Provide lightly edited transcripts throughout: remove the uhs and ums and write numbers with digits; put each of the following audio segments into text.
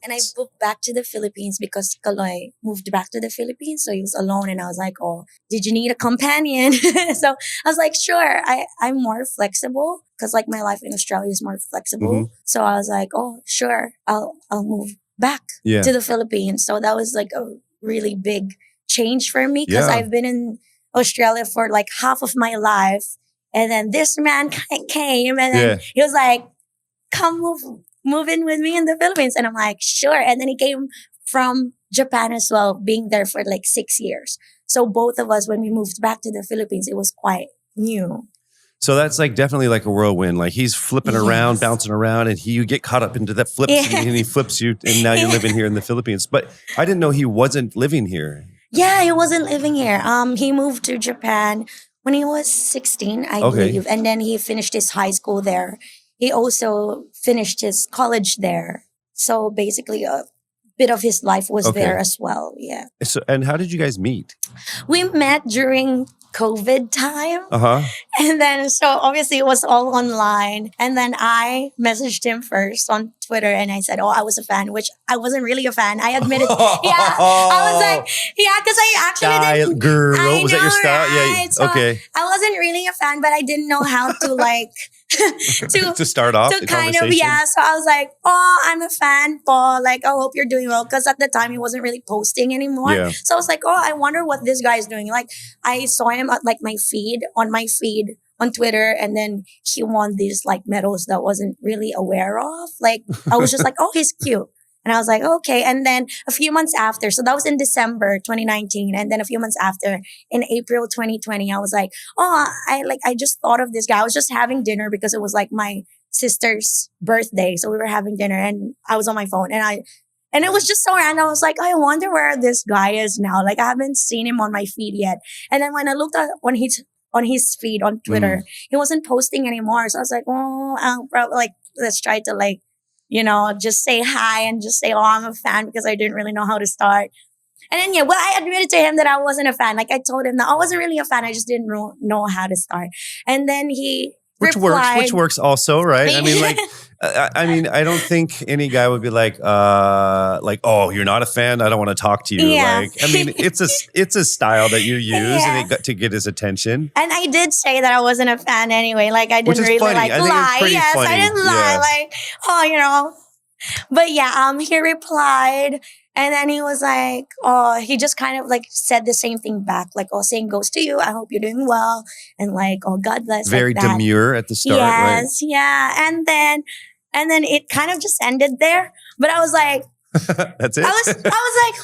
And I booked back to the Philippines because Kaloy moved back to the Philippines. So he was alone. And I was like, oh, did you need a companion? So I was like, sure. I'm more flexible because like my life in Australia is more flexible. So I was like, oh, sure. I'll move back to the Philippines. So that was like a really big change for me because I've been in Australia for like half of my life. And then this man came and then he was like, come move in with me in the Philippines. And I'm like, sure. And then he came from Japan as well, being there for like 6 years. So both of us, when we moved back to the Philippines, it was quite new. So that's like definitely like a whirlwind. Like he's flipping around, bouncing around, and you get caught up into that flips and he flips you. And now you're living here in the Philippines. But I didn't know he wasn't living here. Yeah, he wasn't living here. He moved to Japan when he was 16, I believe. And then he finished his high school there. He also finished his college there. So basically a bit of his life was there as well. Yeah. So, and how did you guys meet? We met during COVID time. And then, so obviously it was all online. And then I messaged him first on Twitter and I said, oh, I was a fan, which I wasn't really a fan. I admitted. I was like, because I actually didn't. Girl, was that your style? Right? Yeah. So I wasn't really a fan, but I didn't know how to like, to start off to the kind of, conversation. so I was like, oh, I'm a fan, Paul. Like, I hope you're doing well. Because at the time, he wasn't really posting anymore. Yeah. So I was like, oh, I wonder what this guy is doing. Like, I saw him at like my feed on Twitter. And then he won these like medals that I wasn't really aware of. Like, I was just like, oh, he's cute. And I was like, okay. And then a few months after, so that was in December 2019. And then a few months after, in April 2020, I was like, oh, I just thought of this guy. I was just having dinner because it was like my sister's birthday. So we were having dinner and I was on my phone and it was just so random. I was like, I wonder where this guy is now. Like, I haven't seen him on my feed yet. And then when I looked at on his feed on Twitter, he wasn't posting anymore. So I was like, oh, I'll probably like, let's try to like, just say hi and just say, oh, I'm a fan because I didn't really know how to start. And then, I admitted to him that I wasn't a fan. Like I told him that I wasn't really a fan. I just didn't know how to start. And then he replied, which works also, right? I mean, like, I don't think any guy would be like, oh, you're not a fan. I don't want to talk to you. Yeah. Like, I mean, it's a style that you use and it got to get his attention. And I did say that I wasn't a fan anyway. Like I didn't really funny. like I think lie. it's Yes, funny. I didn't lie. Like, But he replied and then he was like, oh, he just kind of like said the same thing back. Like, oh, same goes to you. I hope you're doing well. And like, oh, God bless. Very like that. demure at the start, right? Yes, yeah. And then it kind of just ended there. But I was like, that's it. I was like,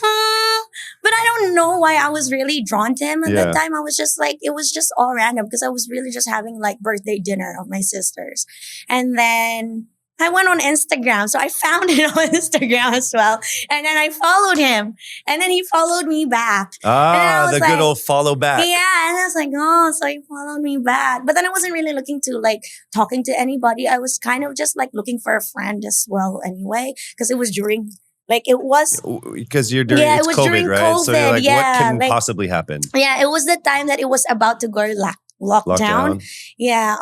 but I don't know why I was really drawn to him at that time. I was just like, it was just all random because I was really just having like birthday dinner of my sisters. And then I went on Instagram. So I found it on Instagram as well. And then I followed him. And then he followed me back. Ah, the good old follow back. Yeah. And I was like, oh, so he followed me back. But then I wasn't really looking to like talking to anybody. I was kind of just like looking for a friend as well anyway. Because it was during, like it was. Because you're during, it's COVID, right? COVID, so you're like, what can possibly happen? Yeah. It was the time that it was about to go lockdown. Yeah.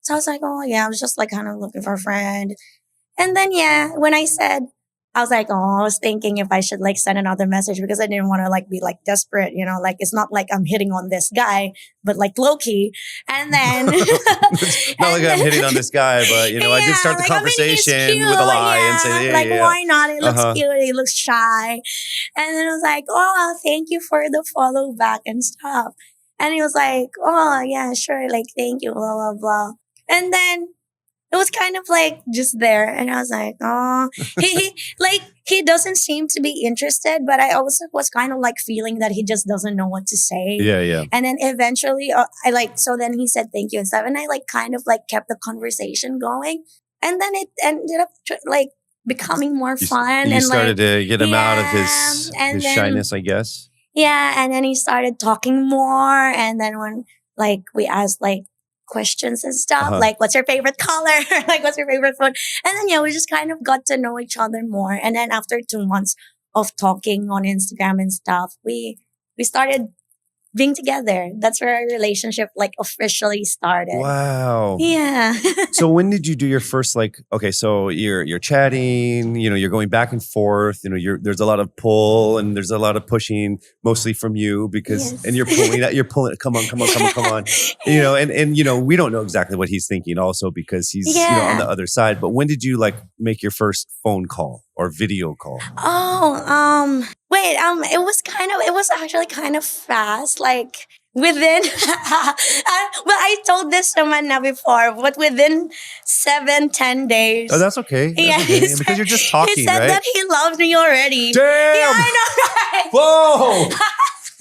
So I was like, oh yeah, I was just like kind of looking for a friend. And then when I said, I was like, oh, I was thinking if I should like send another message because I didn't want to like be like desperate, like it's not like I'm hitting on this guy, but like low key. And then not like I'm hitting on this guy, but I did start the conversation with a lie and say, why not? It looks cute. He looks shy. And then I was like, oh, thank you for the follow back and stuff. And he was like, oh yeah, sure. Like, thank you, blah, blah, blah. And then it was kind of like just there. And I was like, oh, he doesn't seem to be interested, but I also was kind of like feeling that he just doesn't know what to say. Yeah. And then eventually so then he said, thank you and stuff. And I like kind of like kept the conversation going. And then it ended up like becoming more fun. You and started to get him out of his shyness, I guess. Yeah. And then he started talking more. And then when like we asked like questions and stuff, like what's your favorite color? Like what's your favorite food? And then we just kind of got to know each other more. And then after 2 months of talking on Instagram and stuff, we started being together. That's where our relationship like officially started. Wow. Yeah. So when did you do your first so you're chatting, you're going back and forth, there's a lot of pull and there's a lot of pushing mostly from you because Yes. and you're pulling come on. And we don't know exactly what he's thinking also because he's on the other side. But when did you make your first phone call or video call? Oh, wait, it was actually kind of fast, like within, well, I told this to Manna before, but within 7-10 days. Oh, that's okay. That's okay. Said, Because you're just talking, he said right? that he loves me already. Damn! Yeah, I know, right? Whoa!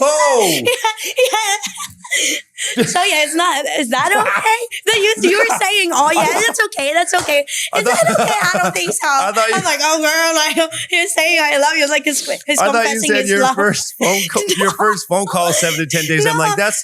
Whoa! So yeah, is that okay? That you were saying, oh yeah, that's okay. Is that okay? I don't think so. I'm like, oh girl, like you're saying I love you. Like his I thought you confessing said his your love. first phone call, your first phone call is 7 to 10 days. I'm like, that's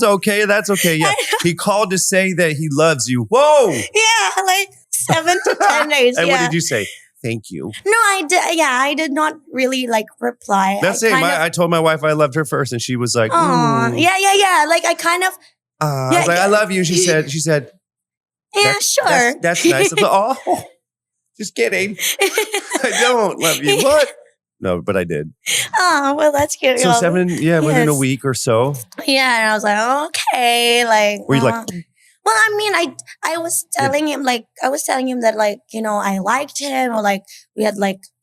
okay. That's okay. Yeah. He called to say that he loves you. Whoa. Yeah, like 7 to 10 days. And yeah. what did you say? Thank you. No, I did. Yeah, I did not really reply. That's it. I told my wife I loved her first, and she was like, yeah. Like I kind of. I was like, I love you. She said, yeah, sure. That's nice. I thought, oh, just kidding. I don't love you. What? No, but I did. Oh, well, that's cute. So 7, within a week or so. Yeah, and I was like, okay, like. Were you like? Well, I mean, I was telling him that I liked him or we had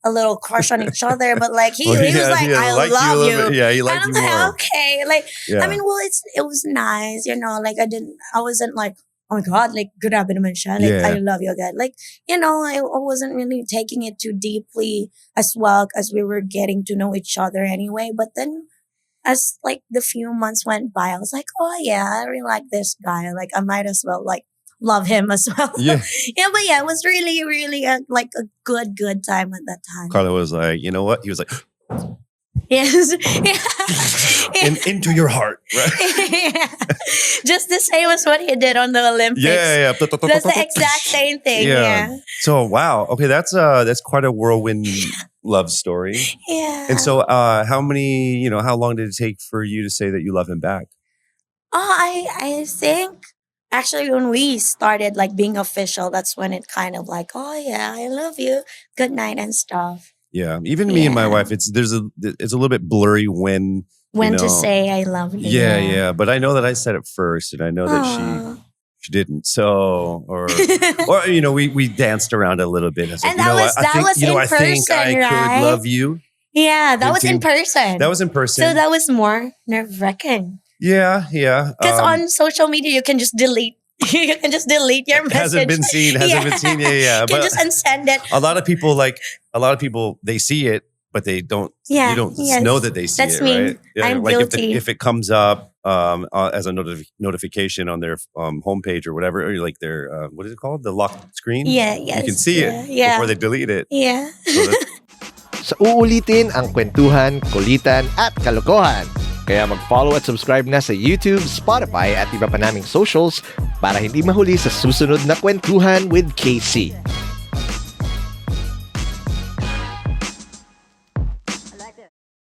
a little crush on each other, but he was like, I love you. Yeah, he liked you more. Like, okay, I mean, well, it was nice, I wasn't like, oh my God, grabe naman siya. I love you again. I wasn't really taking it too deeply as well as we were getting to know each other anyway. But then as the few months went by, I was like, oh yeah, I really like this guy. I might as well love him as well. Yeah. But yeah, it was really, really a good time at that time. Carla was like, you know what? He was like, yes. into your heart, right? Yeah. Just the same as what he did on the Olympics. Yeah. That's the exact same thing. Yeah. So wow. Okay, that's quite a whirlwind love story. Yeah. And so how long did it take for you to say that you love him back? Oh, I think actually when we started being official, that's when it kind of oh yeah, I love you, good night and stuff. Yeah. Even me and my wife, it's a little bit blurry when to say I love you. Yeah. But I know that I said it first, and I know that she didn't. So, or we danced around a little bit. And that was in person, I right? could love you. Yeah, that was in person. That was in person. So that was more nerve-wracking. Yeah. Because on social media, you can just delete. You can just delete your message. Hasn't been seen. Yeah. You can just unsend it. A lot of people, they see it, but they don't. You don't know that they see That's it, me. right? Yeah, I'm guilty. If it comes up as a notification on their homepage or whatever, or their what is it called? The locked screen. Yeah, yes. You can see it before they delete it. Yeah. So uulitin ang kwentuhan, kulitan at kalokohan. Kaya mag-follow at subscribe na sa YouTube, Spotify at iba pa naming socials para hindi mahuli sa susunod na Kwentuhan with KC.